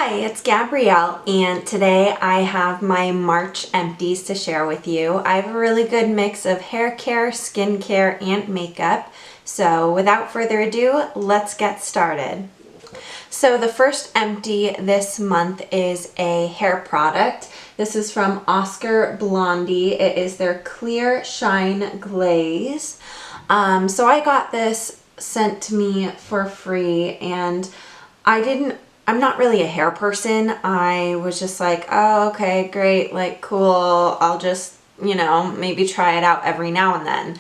Hi, it's Gabrielle, and today I have my March empties to share with you. I have a really good mix of hair care, skincare, and makeup. So without further ado, let's get started. So the first empty this month is a hair product. This is from Oscar Blondie. It is their Clear Shine Glaze. So I got this sent to me for free, and I'm not really a hair person. I was just like, oh, okay, great, like cool. I'll just, maybe try it out every now and then.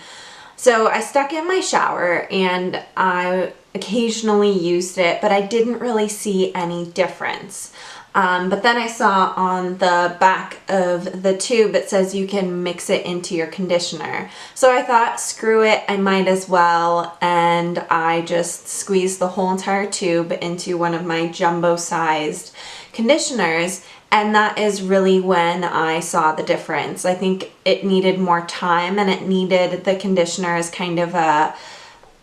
So I stuck it in my shower and I occasionally used it, but I didn't really see any difference. But then I saw on the back of the tube, it says you can mix it into your conditioner. So I thought, screw it, I might as well. And I just squeezed the whole entire tube into one of my jumbo-sized conditioners. And that is really when I saw the difference. I think it needed more time, and it needed the conditioner as kind of a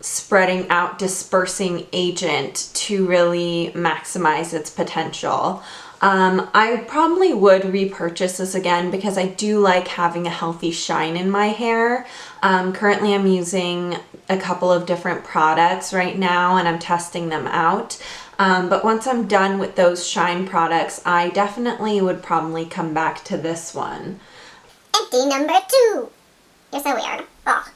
spreading out, dispersing agent to really maximize its potential. I probably would repurchase this again because I do like having a healthy shine in my hair. Currently I'm using a couple of different products right now and I'm testing them out. But once I'm done with those shine products, I definitely would probably come back to this one. Empty number 2. You're so weird. Ugh.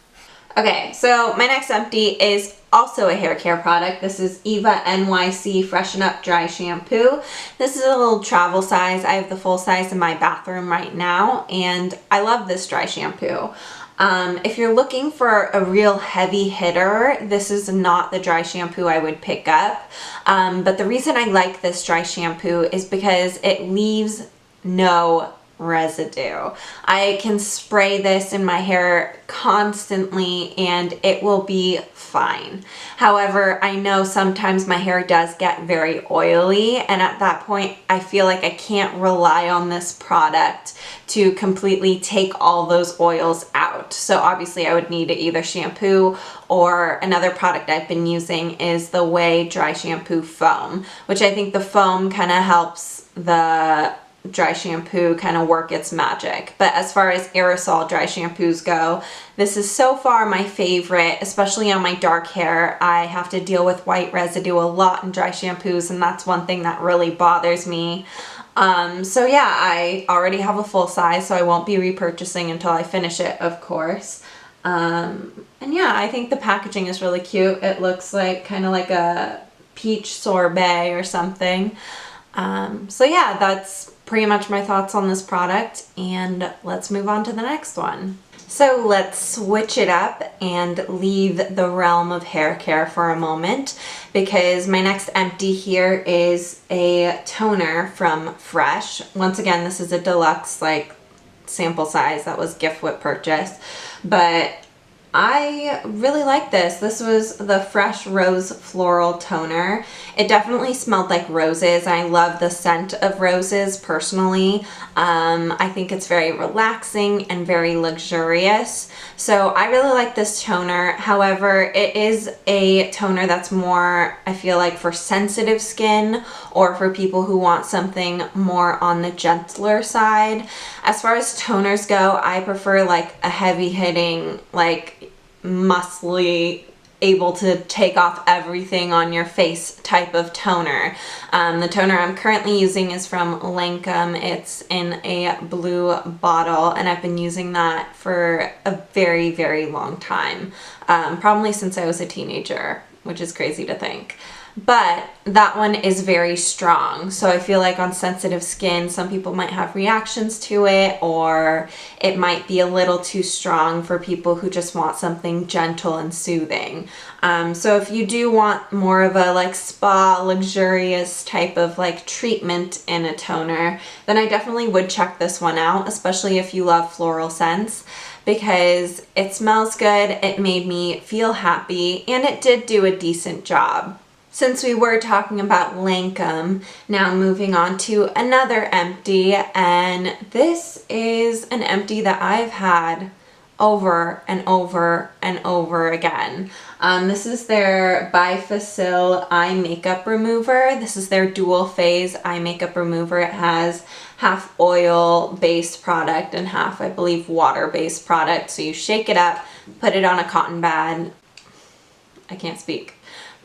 Okay, so my next empty is also a hair care product. This is Eva NYC Freshen Up Dry Shampoo. This is a little travel size. I have the full size in my bathroom right now, and I love this dry shampoo. If you're looking for a real heavy hitter, this is not the dry shampoo I would pick up. But the reason I like this dry shampoo is because it leaves no residue. I can spray this in my hair constantly and it will be fine. However, I know sometimes my hair does get very oily, and at that point I feel like I can't rely on this product to completely take all those oils out. So obviously I would need to either shampoo, or another product I've been using is the Way Dry Shampoo Foam, which I think the foam kind of helps the dry shampoo kind of work its magic. But as far as aerosol dry shampoos go, this is so far my favorite, especially on my dark hair. I have to deal with white residue a lot in dry shampoos, and that's one thing that really bothers me. So yeah, I already have a full size, so I won't be repurchasing until I finish it, of course. And yeah, I think the packaging is really cute. It looks like kind of like a peach sorbet or something. So yeah, that's pretty much my thoughts on this product, and let's move on to the next one. So let's switch it up and leave the realm of hair care for a moment, because my next empty here is a toner from Fresh. Once again, this is a deluxe sample size that was gift with purchase, but I really like this. This was the Fresh Rose Floral Toner. It definitely smelled like roses. I love the scent of roses personally. I think it's very relaxing and very luxurious. So I really like this toner. However, it is a toner that's more, I feel like, for sensitive skin or for people who want something more on the gentler side. As far as toners go, I prefer like a heavy hitting, muscly, able to take off everything on your face type of toner. The toner I'm currently using is from Lancome. It's in a blue bottle, and I've been using that for a very, very long time. Probably since I was a teenager, which is crazy to think. But that one is very strong, so I feel like on sensitive skin, some people might have reactions to it, or it might be a little too strong for people who just want something gentle and soothing. So if you do want more of a spa, luxurious type of treatment in a toner, then I definitely would check this one out, especially if you love floral scents, because it smells good, it made me feel happy, and it did do a decent job. Since we were talking about Lancome, now moving on to another empty, and this is an empty that I've had over and over and over again. This is their Bifacil eye makeup remover. This is their dual phase eye makeup remover. It has half oil based product and half, I believe, water based product. So you shake it up, put it on a cotton pad. I can't speak.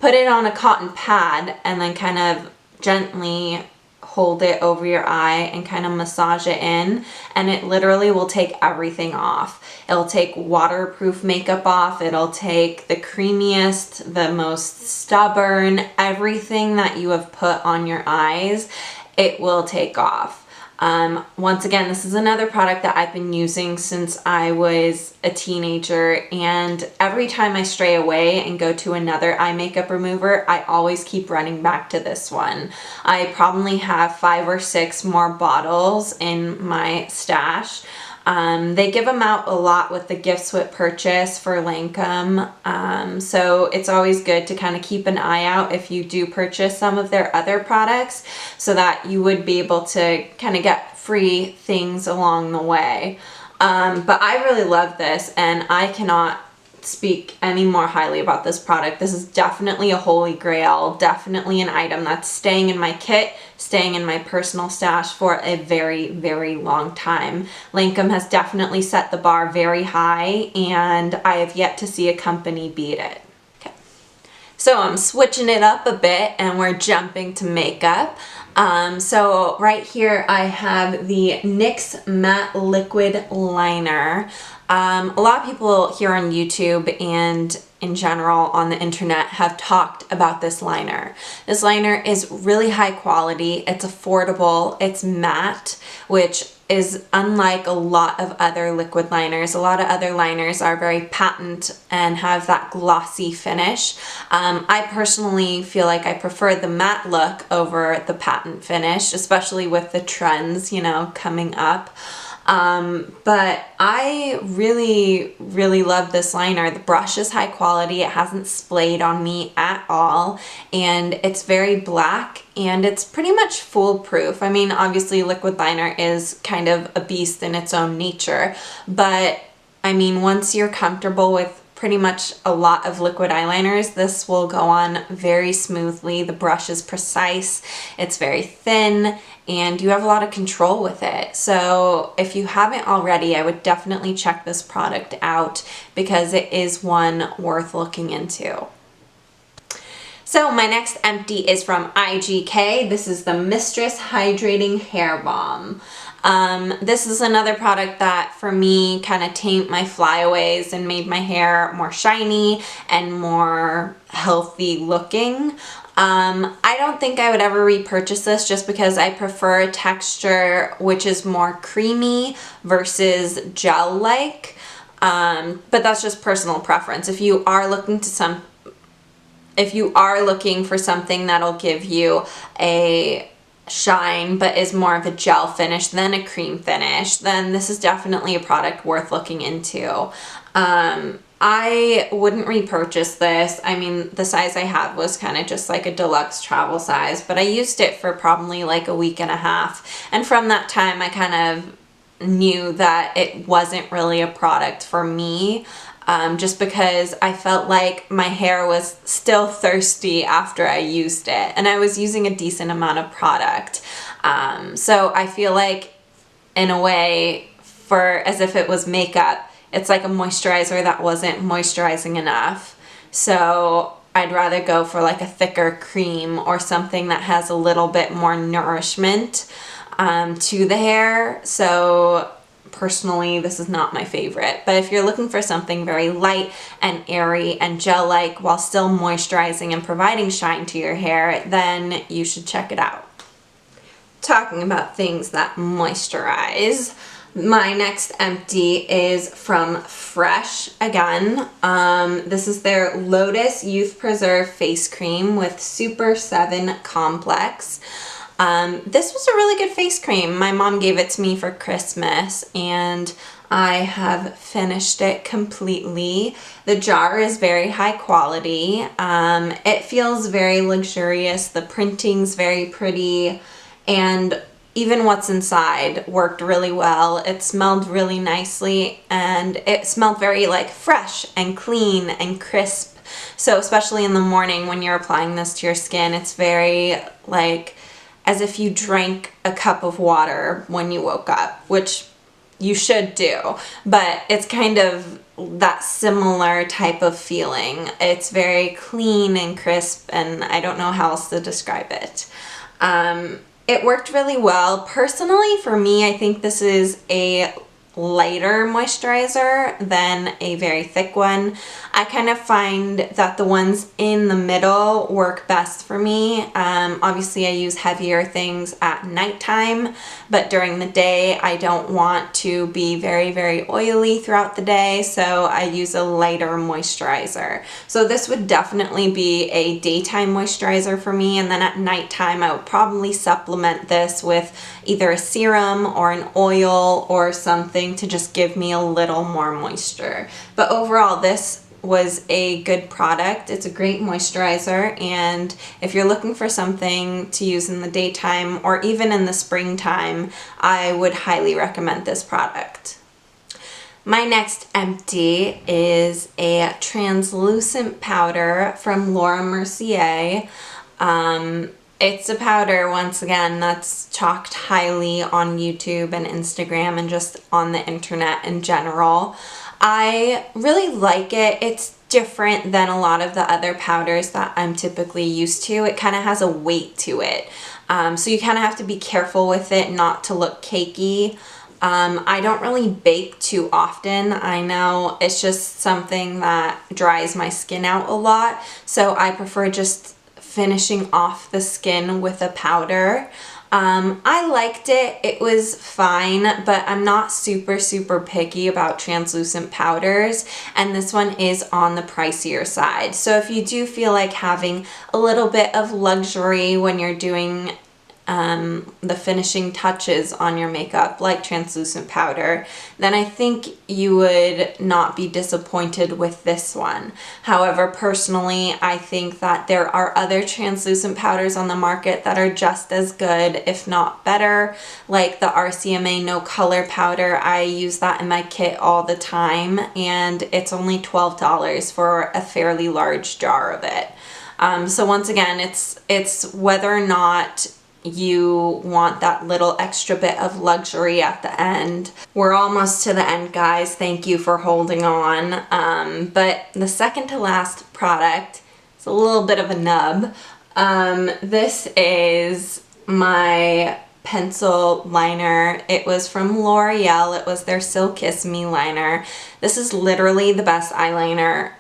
Put it on a cotton pad and then kind of gently hold it over your eye and kind of massage it in, and it literally will take everything off. It'll take waterproof makeup off, it'll take the creamiest, the most stubborn, everything that you have put on your eyes, it will take off. Once again, this is another product that I've been using since I was a teenager, and every time I stray away and go to another eye makeup remover, I always keep running back to this one. I probably have 5 or 6 more bottles in my stash. They give them out a lot with the gifts with purchase for Lancome, so it's always good to kind of keep an eye out if you do purchase some of their other products, so that you would be able to kind of get free things along the way. But I really love this, and I cannot speak any more highly about this product. This is definitely a holy grail, definitely an item that's staying in my kit, staying in my personal stash for a very, very long time. Lancome has definitely set the bar very high, and I have yet to see a company beat it. Okay. So I'm switching it up a bit and we're jumping to makeup. So right here I have the NYX Matte Liquid Liner. A lot of people here on YouTube and in general on the internet have talked about this liner. This liner is really high quality, it's affordable, it's matte, which is unlike a lot of other liquid liners. A lot of other liners are very patent and have that glossy finish. I personally feel like I prefer the matte look over the patent finish, especially with the trends, you know, coming up. But I really, really love this liner. The brush is high quality, it hasn't splayed on me at all, and it's very black and it's pretty much foolproof. I mean, obviously liquid liner is kind of a beast in its own nature, but I mean, once you're comfortable with pretty much a lot of liquid eyeliners, this will go on very smoothly. The brush is precise, it's very thin, and you have a lot of control with it. So if you haven't already, I would definitely check this product out because it is one worth looking into. So my next empty is from IGK. This is the Mistress Hydrating Hair Balm. This is another product that for me kind of tamed my flyaways and made my hair more shiny and more healthy looking. I don't think I would ever repurchase this just because I prefer a texture which is more creamy versus gel-like. But that's just personal preference. If you are looking for something that'll give you a shine but is more of a gel finish than a cream finish, then this is definitely a product worth looking into. I wouldn't repurchase this. I mean, the size I had was kind of just like a deluxe travel size, but I used it for probably like a week and a half, and from that time I kind of knew that it wasn't really a product for me. Just because I felt like my hair was still thirsty after I used it, and I was using a decent amount of product. So I feel like in a way, for as if it was makeup, it's like a moisturizer that wasn't moisturizing enough. So I'd rather go for like a thicker cream or something that has a little bit more nourishment to the hair. So personally, this is not my favorite, but if you're looking for something very light and airy and gel-like while still moisturizing and providing shine to your hair, then you should check it out. Talking about things that moisturize, my next empty is from Fresh again. This is their Lotus Youth Preserve Face Cream with Super 7 Complex. This was a really good face cream. My mom gave it to me for Christmas and I have finished it completely. The jar is very high quality. It feels very luxurious. The printing's very pretty, and even what's inside worked really well. It smelled really nicely, and it smelled very like fresh and clean and crisp. So especially in the morning when you're applying this to your skin, it's very like as if you drank a cup of water when you woke up, which you should do, but it's kind of that similar type of feeling. It's very clean and crisp, and I don't know how else to describe it. It worked really well. Personally, for me, I think this is a lighter moisturizer than a very thick one. I kind of find that the ones in the middle work best for me. Obviously I use heavier things at nighttime, but during the day I don't want to be very oily throughout the day, so I use a lighter moisturizer. So this would definitely be a daytime moisturizer for me, and then at nighttime I would probably supplement this with either a serum or an oil or something to just give me a little more moisture. But overall, this was a good product. It's a great moisturizer, and if you're looking for something to use in the daytime or even in the springtime, I would highly recommend this product. My next empty is a translucent powder from Laura Mercier. It's a powder, once again, that's chalked highly on YouTube and Instagram and just on the internet in general. I really like it. It's different than a lot of the other powders that I'm typically used to. It kind of has a weight to it. So you kind of have to be careful with it not to look cakey. I don't really bake too often. I know it's just something that dries my skin out a lot, so I prefer just finishing off the skin with a powder. I liked it. It was fine, but I'm not super picky about translucent powders, and this one is on the pricier side. So if you do feel like having a little bit of luxury when you're doing the finishing touches on your makeup, like translucent powder, then I think you would not be disappointed with this one. However, personally, I think that there are other translucent powders on the market that are just as good, if not better, like the RCMA No Color powder. I use that in my kit all the time, and it's only $12 for a fairly large jar of it. So once again, it's whether or not you want that little extra bit of luxury at the end. We're almost to the end, guys. Thank you for holding on. But the second to last product is a little bit of a nub. This is my pencil liner. It was from L'Oreal. It was their Still Kiss Me liner. This is literally the best eyeliner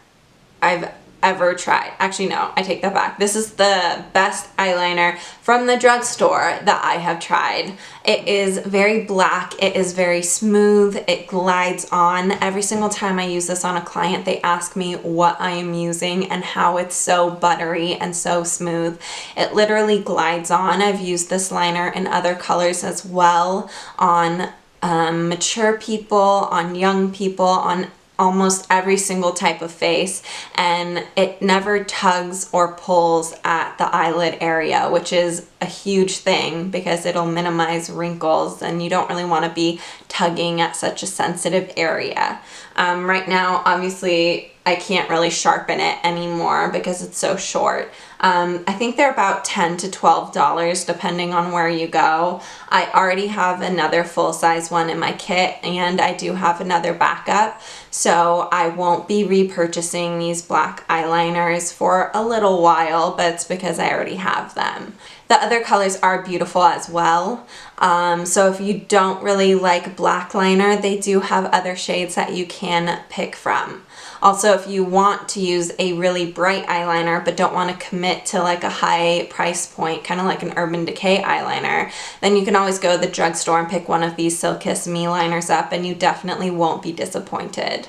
I've ever tried. Actually, no, I take that back. This is the best eyeliner from the drugstore that I have tried. It is very black. It is very smooth. It glides on. Every single time I use this on a client, they ask me what I am using and how it's so buttery and so smooth. It literally glides on. I've used this liner in other colors as well on mature people, on young people, on almost every single type of face, and it never tugs or pulls at the eyelid area, which is a huge thing because it'll minimize wrinkles, and you don't really want to be tugging at such a sensitive area. Right now, obviously, I can't really sharpen it anymore because it's so short. I think they're about $10 to $12 depending on where you go. I already have another full-size one in my kit, and I do have another backup, so I won't be repurchasing these black eyeliners for a little while, but it's because I already have them. The other colors are beautiful as well. So if you don't really like black liner, they do have other shades that you can pick from. Also, if you want to use a really bright eyeliner but don't want to commit to like a high price point, kind of like an Urban Decay eyeliner, then you can always go to the drugstore and pick one of these Still Kiss Me liners up, and you definitely won't be disappointed.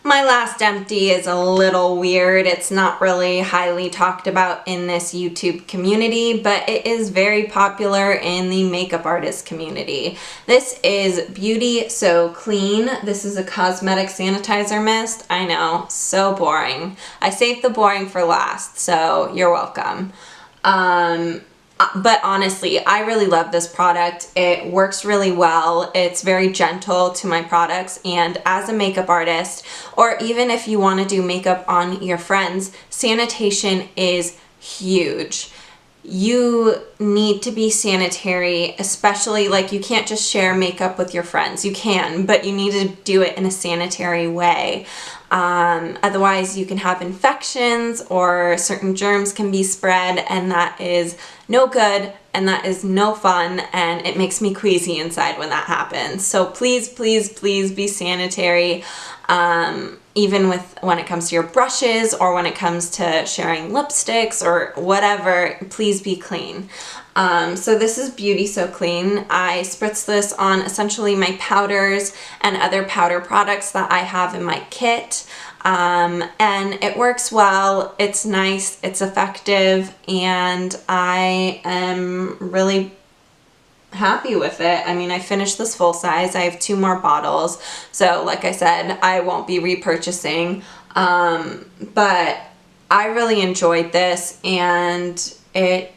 My last empty is a little weird. It's not really highly talked about in this YouTube community, but it is very popular in the makeup artist community. This is Beauty So Clean. This is a cosmetic sanitizer mist. I know, so boring. I saved the boring for last, so you're welcome. But honestly, I really love this product. It works really well. It's very gentle to my products, and as a makeup artist, or even if you want to do makeup on your friends, sanitation is huge. You need to be sanitary, especially like you can't just share makeup with your friends. You can, but you need to do it in a sanitary way. Otherwise you can have infections or certain germs can be spread, and that is no good and that is no fun, and it makes me queasy inside when that happens. So please, please, please be sanitary. Even when it comes to your brushes or when it comes to sharing lipsticks or whatever, please be clean. So this is Beauty So Clean. I spritz this on essentially my powders and other powder products that I have in my kit. And it works well, it's nice, it's effective, and I am really happy with it. I mean, I finished this full size. I have 2 more bottles. So like I said, I won't be repurchasing. But I really enjoyed this, and it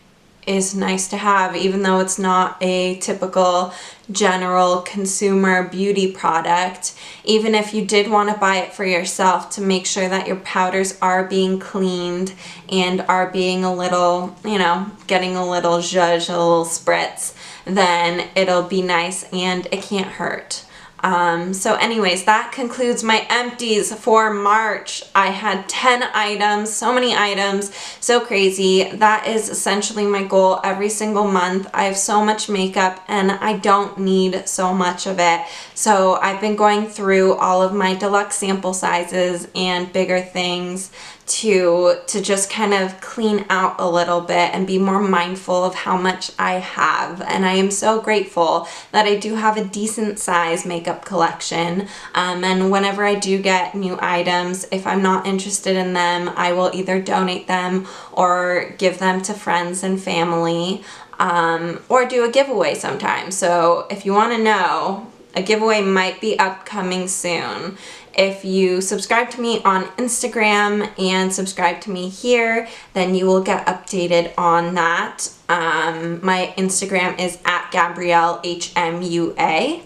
is nice to have, even though it's not a typical general consumer beauty product. Even if you did want to buy it for yourself, to make sure that your powders are being cleaned and are being a little, you know, getting a little zhuzh, a little spritz, then it'll be nice and it can't hurt. So anyways, that concludes my empties for March. I had 10 items, so many items, so crazy. That is essentially my goal every single month. I have so much makeup and I don't need so much of it. So I've been going through all of my deluxe sample sizes and bigger things to just kind of clean out a little bit and be more mindful of how much I have. And I am so grateful that I do have a decent size makeup collection. And whenever I do get new items, if I'm not interested in them, I will either donate them or give them to friends and family, or do a giveaway sometime. So if you want to know, a giveaway might be upcoming soon. If you subscribe to me on Instagram and subscribe to me here, then you will get updated on that. My Instagram is @GabrielleHMUA.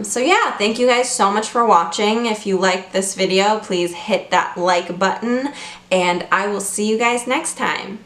So yeah, thank you guys so much for watching. If you liked this video, please hit that like button, and I will see you guys next time.